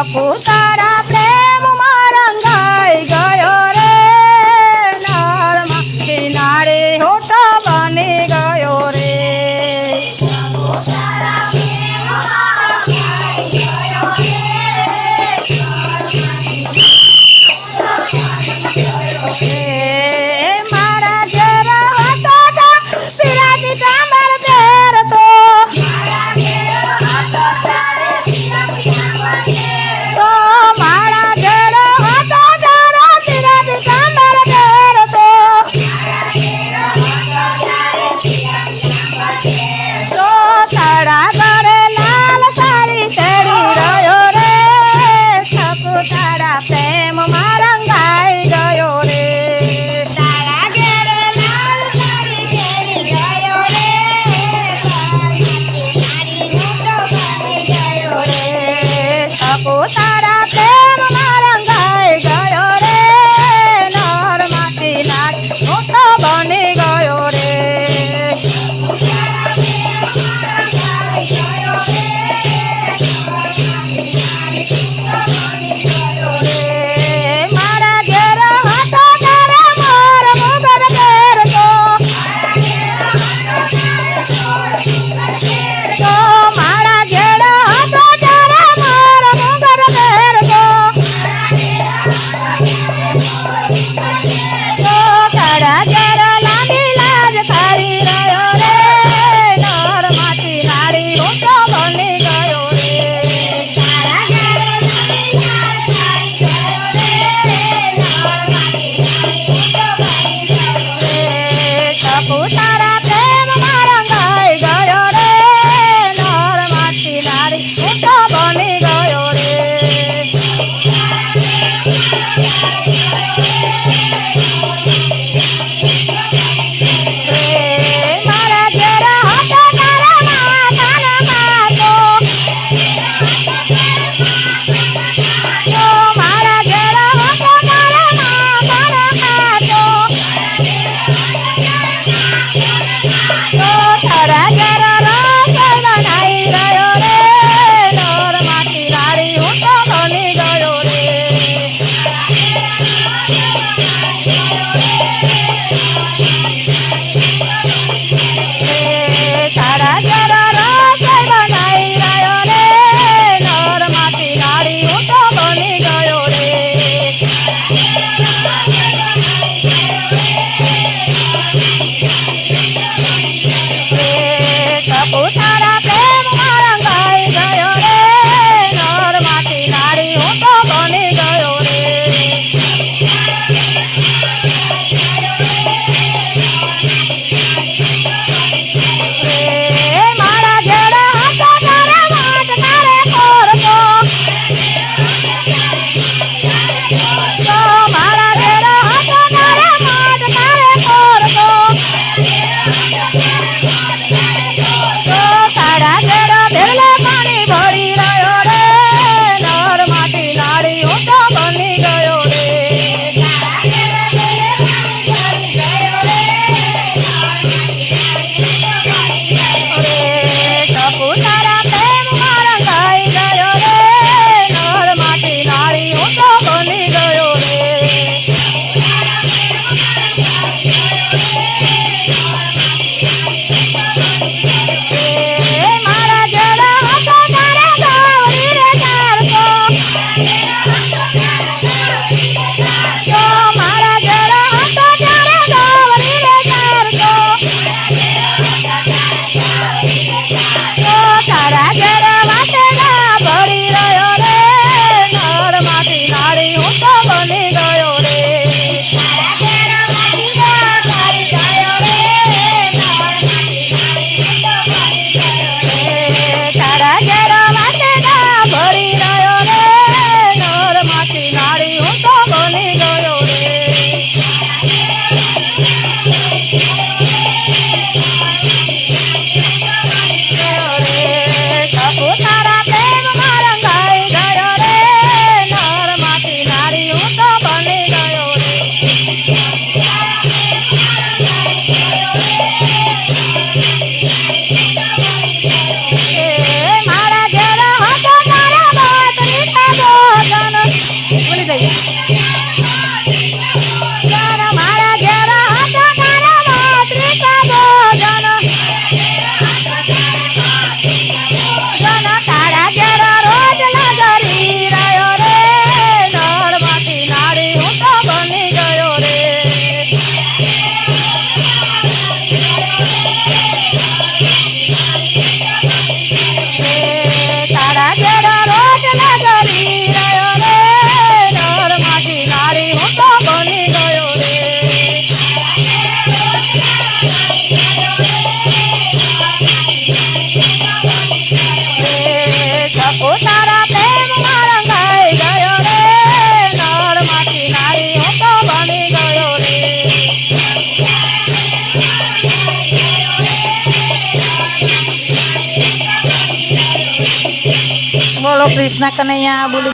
સપુતારા પ્રેમમાં રંગાઈ ગયો રે નરમાં કિનારે હોઠો બની ગયો રે મારા જેવા હતો પીરાતી ચામર પહેરતો તો મારા જેવો હતો પીરાતી ચામર પહેરતો તો તડા કરે લાલ સાડી ચડી રહ્યો રે સપુતારા પ્રેમમાં રંગાઈ ગયો રે તારા ઘેરે લાલ સાડી ચડી ગયો રે સપુતારા પ્રેમમાં રંગાઈ ગયો રે નરમાંથી નાચ મોટો બની ગયો રે મારા ઘેર હતો ત્યારે મોર મુગટ પહેરતો તો મારા ઘેર હતો ત્યારે મોર મુગટ પહેરતો કૃષ્ણ કનૈયા બોલ